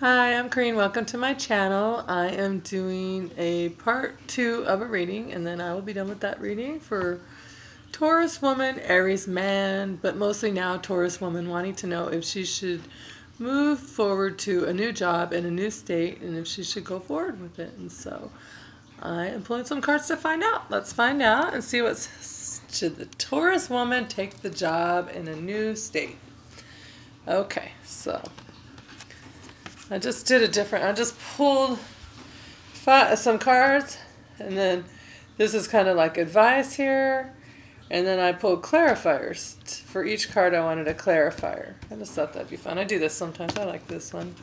Hi, I'm Corrine. Welcome to my channel. I am doing a part 2 of a reading, and then I will be done with that reading for Taurus woman, Aries man, but mostly now Taurus woman wanting to know if she should move forward to a new job in a new state and if she should go forward with it. And so I am pulling some cards to find out. Let's find out and see should the Taurus woman take the job in a new state. Okay, so I just pulled some cards, and then this is kind of like advice here, and then I pulled clarifiers. For each card I wanted a clarifier. I just thought that'd be fun. I do this sometimes. I like this one.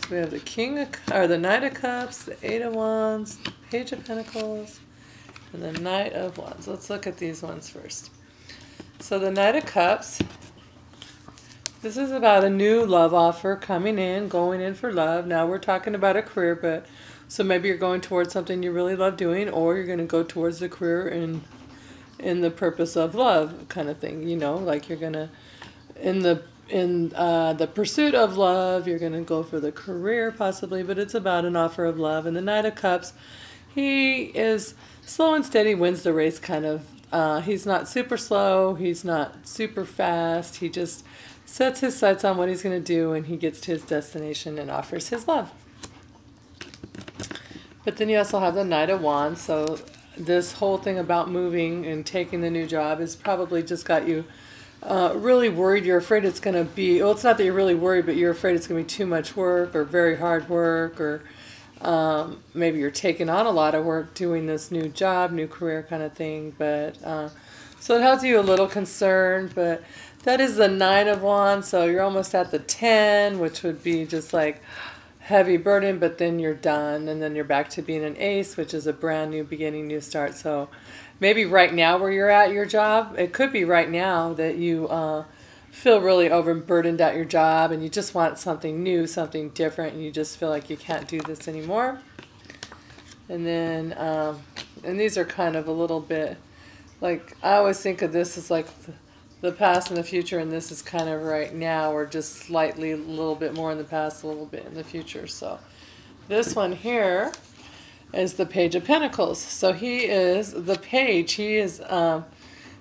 So we have the Knight of Cups, the Eight of Wands, the Page of Pentacles, and the Knight of Wands. Let's look at these ones first. So the Knight of Cups, this is about a new love offer coming in, going in for love. Now we're talking about a career, but so maybe you're going towards something you really love doing, or you're going to go towards the career in the purpose of love kind of thing. You know, like you're going to in the pursuit of love, you're going to go for the career possibly, but it's about an offer of love. And the Knight of Cups, he is slow and steady, wins the race kind of. He's not super slow, he's not super fast. He just sets his sights on what he's going to do, and he gets to his destination and offers his love. But then you also have the Knight of Wands, so this whole thing about moving and taking the new job has probably just got you really worried. You're afraid it's going to be, well, it's not that you're really worried, but you're afraid it's going to be too much work or very hard work, or maybe you're taking on a lot of work doing this new job, new career kind of thing. But so it has you a little concerned, but that is the Nine of Wands, so you're almost at the 10, which would be just like heavy burden, but then you're done, and then you're back to being an ace, which is a brand new beginning, new start. So maybe right now where you're at your job, it could be right now that you feel really overburdened at your job, and you just want something new, something different, and you just feel like you can't do this anymore. And then, and these are kind of a little bit, like, I always think of this as like the past and the future, and this is kind of right now. We're just slightly a little bit more in the past, a little bit in the future. So this one here is the Page of Pentacles. So he is the page. He is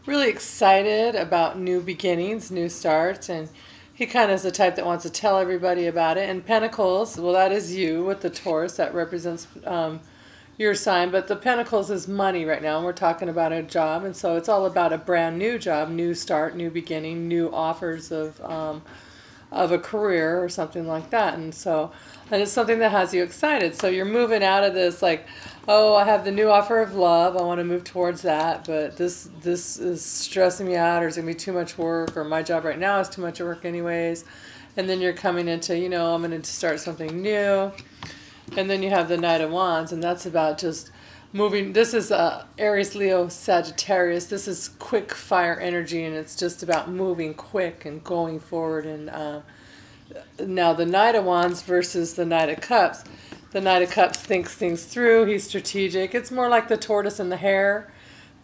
really excited about new beginnings, new starts, and he kind of is the type that wants to tell everybody about it. And Pentacles, well, that is you with the Taurus. That represents your sign, but the Pentacles is money right now, and we're talking about a job, and so it's all about a brand new job, new start, new beginning, new offers of a career or something like that. And so, and it's something that has you excited. So you're moving out of this like, oh, I have the new offer of love, I want to move towards that, but this is stressing me out, or it's gonna be too much work, or my job right now is too much work anyways. And then you're coming into, you know, I'm going to start something new. And then you have the Knight of Wands, and that's about just moving. This is Aries, Leo, Sagittarius. This is quick fire energy, and it's just about moving quick and going forward. And now the Knight of Wands versus the Knight of Cups. The Knight of Cups thinks things through. He's strategic. It's more like the tortoise and the hare.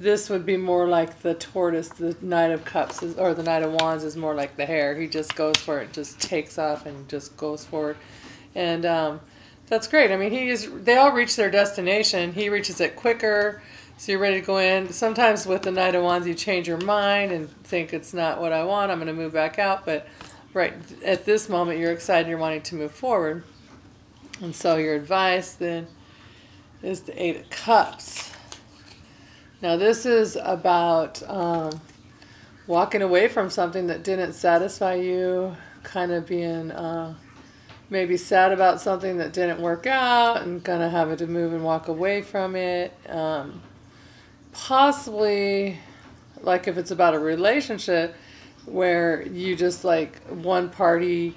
This would be more like the tortoise. The Knight of Cups or the Knight of Wands is more like the hare. He just goes for it, just takes off and just goes forward. And that's great. I mean, they all reach their destination. He reaches it quicker, so you're ready to go in. Sometimes with the Knight of Wands, you change your mind and think it's not what I want, I'm going to move back out. But right at this moment, you're excited, you're wanting to move forward. And so your advice then is the Eight of Cups. Now this is about walking away from something that didn't satisfy you, kind of being maybe sad about something that didn't work out and kind of having to move and walk away from it. Possibly, like if it's about a relationship where you just like one party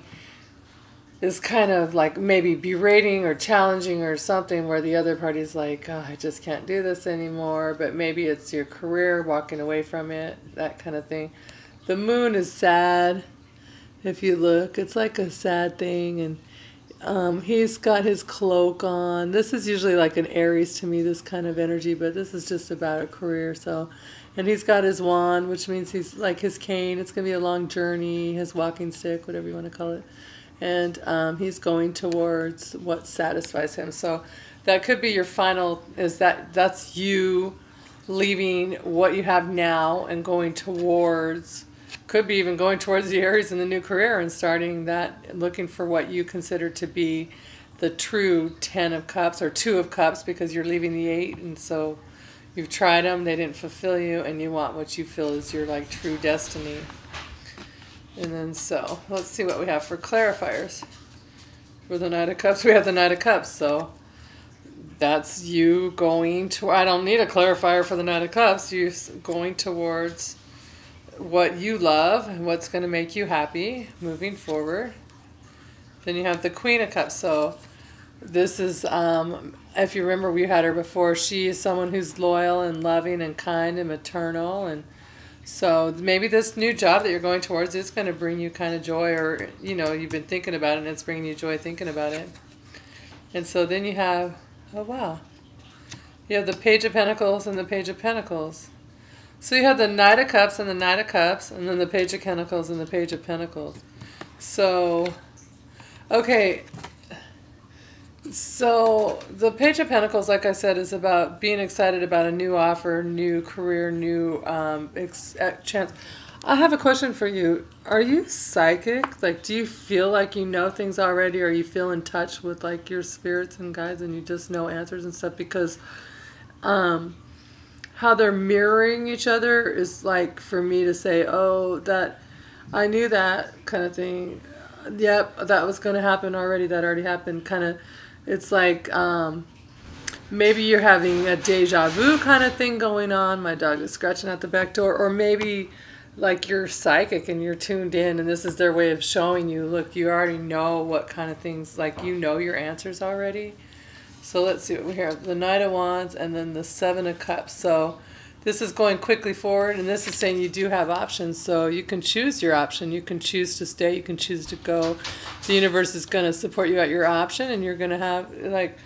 is kind of like maybe berating or challenging or something, where the other party's like, oh, I just can't do this anymore. But maybe it's your career, walking away from it, that kind of thing. The Moon is sad. If you look, it's like a sad thing, and he's got his cloak on. This is usually like an Aries to me, this kind of energy, but this is just about a career. So, and he's got his wand, which means he's like his cane. It's going to be a long journey, his walking stick, whatever you want to call it. and he's going towards what satisfies him. So that could be your final, that's you leaving what you have now and going towards, could be even going towards the Aries in the new career and starting that, looking for what you consider to be the true 10 of Cups or 2 of Cups, because you're leaving the 8, and so you've tried them, they didn't fulfill you, and you want what you feel is your like true destiny. And then so let's see what we have for clarifiers. For the Knight of Cups, we have the Knight of Cups, so that's you going to, I don't need a clarifier for the Knight of Cups, you're going towards what you love and what's going to make you happy moving forward. Then you have the Queen of Cups, so this is, if you remember, we had her before, she is someone who's loyal and loving and kind and maternal, and so maybe this new job that you're going towards is going to bring you kind of joy, or, you know, you've been thinking about it and it's bringing you joy thinking about it. And so then you have, oh wow, you have the Page of Pentacles and the Page of Pentacles. So you have the Knight of Cups and the Knight of Cups, and then the Page of Pentacles and the Page of Pentacles. So, okay, so the Page of Pentacles, like I said, is about being excited about a new offer, new career, new chance. I have a question for you. Are you psychic? Like, do you feel like you know things already, or you feel in touch with like your spirits and guides and you just know answers and stuff? Because how they're mirroring each other is like for me to say, oh, that I knew that kind of thing. Yep, that was going to happen already. That already happened. Kind of, it's like maybe you're having a deja vu kind of thing going on. My dog is scratching at the back door. Or maybe like you're psychic and you're tuned in, and this is their way of showing you, look, you already know what kind of things, like you know your answers already. So let's see what we have. The Knight of Wands and then the Seven of Cups. So this is going quickly forward, and this is saying you do have options. So you can choose your option. You can choose to stay. You can choose to go. The universe is going to support you at your option, and you're going to have, like,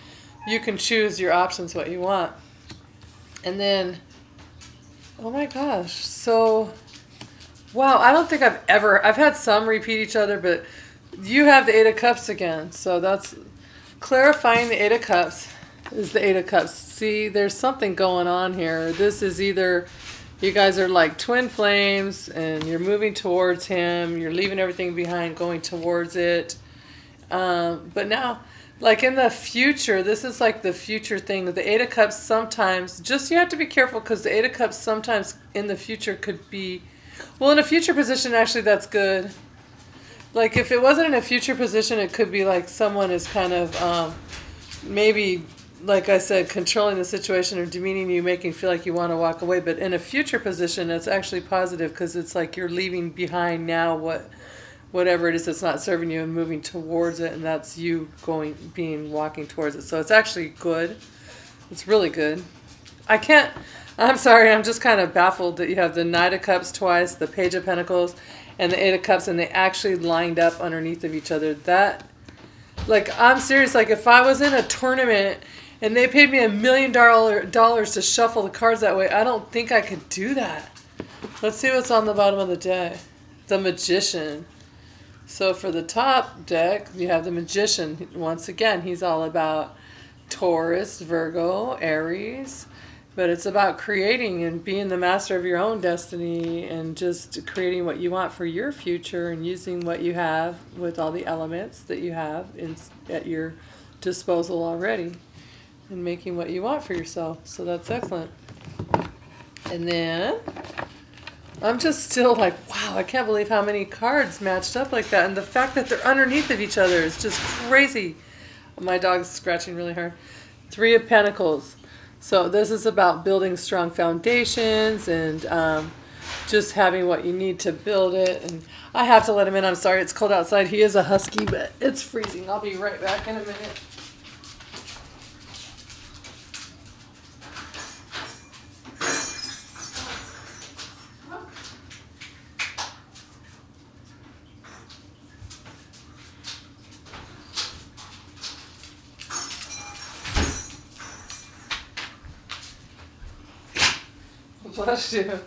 you can choose your options, what you want. And then, oh my gosh. So, wow, I don't think I've had some repeat each other, but you have the Eight of Cups again. So that's clarifying the Eight of Cups is the Eight of Cups. See, there's something going on here. This is either you guys are like twin flames and you're moving towards him. You're leaving everything behind, going towards it. But now, like in the future, this is like the future thing. The Eight of Cups sometimes, just you have to be careful, because the Eight of Cups sometimes in the future could be, well, in a future position, actually, that's good. Like, if it wasn't in a future position, it could be like someone is kind of maybe, like I said, controlling the situation or demeaning you, making you feel like you want to walk away. But in a future position, it's actually positive, because it's like you're leaving behind now whatever it is that's not serving you and moving towards it, and that's you walking towards it. So it's actually good. It's really good. I'm sorry, I'm just kind of baffled that you have the Knight of Cups twice, the Page of Pentacles, and the Eight of Cups, and they actually lined up underneath of each other. That, like, I'm serious, like, if I was in a tournament and they paid me $1 million to shuffle the cards that way, I don't think I could do that. Let's see what's on the bottom of the deck. The Magician. So for the top deck, you have the Magician. Once again, he's all about Taurus, Virgo, Aries. But it's about creating and being the master of your own destiny and just creating what you want for your future and using what you have with all the elements that you have at your disposal already and making what you want for yourself. So that's excellent. And then I'm just still like, wow, I can't believe how many cards matched up like that. And the fact that they're underneath of each other is just crazy. My dog's scratching really hard. Three of Pentacles. So this is about building strong foundations and just having what you need to build it. And I have to let him in. I'm sorry, it's cold outside. He is a husky, but it's freezing. I'll be right back in a minute. Bless you.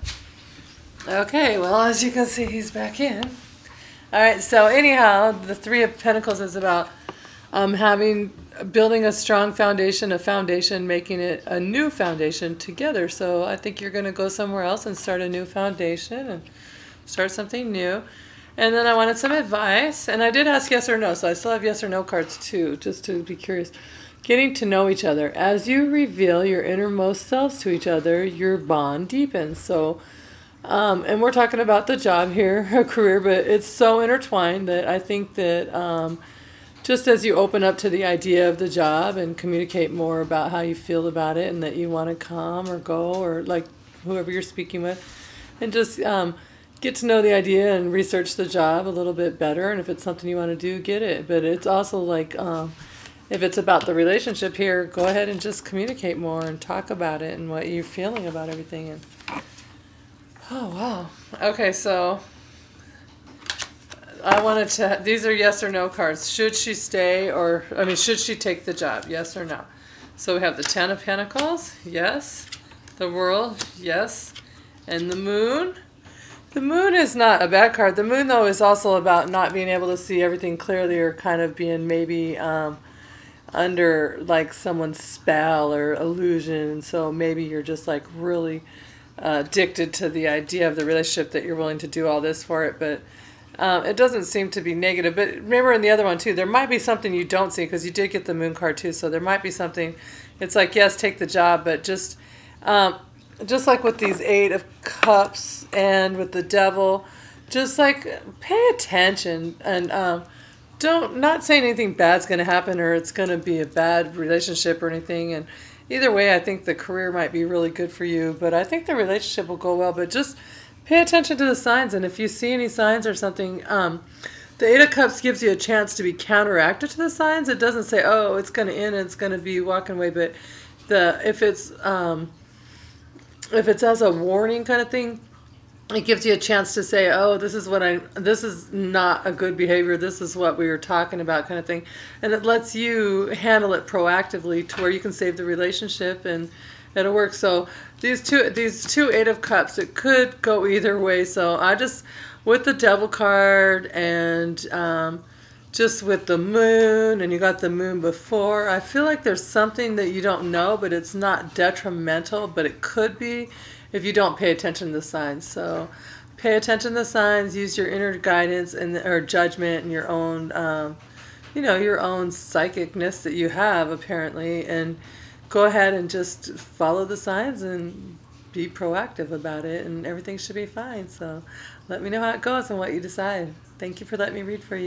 Okay, well, as you can see, he's back in. All right, so anyhow, the Three of Pentacles is about building a strong foundation, making it a new foundation together. So I think you're going to go somewhere else and start a new foundation and start something new. And then I wanted some advice, and I did ask yes or no, so I still have yes or no cards too, just to be curious. Getting to know each other. As you reveal your innermost selves to each other, your bond deepens. So and we're talking about the job here, a career, but it's so intertwined that I think that just as you open up to the idea of the job and communicate more about how you feel about it and that you want to come or go or like whoever you're speaking with, and just get to know the idea and research the job a little bit better. And if it's something you want to do, get it. But it's also like if it's about the relationship here, go ahead and just communicate more and talk about it and what you're feeling about everything. And oh, wow. Okay, so I wanted to, these are yes or no cards. Should she stay or, I mean, should she take the job? Yes or no? So we have the Ten of Pentacles, yes. The World, yes. And the Moon. The Moon is not a bad card. The Moon, though, is also about not being able to see everything clearly or kind of being maybe under like someone's spell or illusion. So maybe you're just like really addicted to the idea of the relationship that you're willing to do all this for it, but it doesn't seem to be negative. But remember in the other one too, there might be something you don't see because you did get the Moon card too, so there might be something. It's like, yes, take the job, but just like with these Eight of Cups and with the Devil, just like pay attention and not saying anything bad's going to happen or it's going to be a bad relationship or anything. And either way, I think the career might be really good for you, but I think the relationship will go well. But just pay attention to the signs, and if you see any signs or something, the Eight of Cups gives you a chance to be counteracted to the signs. It doesn't say, oh, it's going to end and it's going to be walking away, but if it's as a warning kind of thing, it gives you a chance to say, oh, this is not a good behavior. This is what we were talking about kind of thing. And it lets you handle it proactively to where you can save the relationship and it'll work. So these two Eight of Cups, it could go either way. So I just, with the Devil card and just with the Moon, and you got the Moon before, I feel like there's something that you don't know, but it's not detrimental, but it could be if you don't pay attention to the signs. So pay attention to the signs, use your inner guidance or judgment and your own, your own psychicness that you have apparently, and go ahead and just follow the signs and be proactive about it, and everything should be fine. So let me know how it goes and what you decide. Thank you for letting me read for you.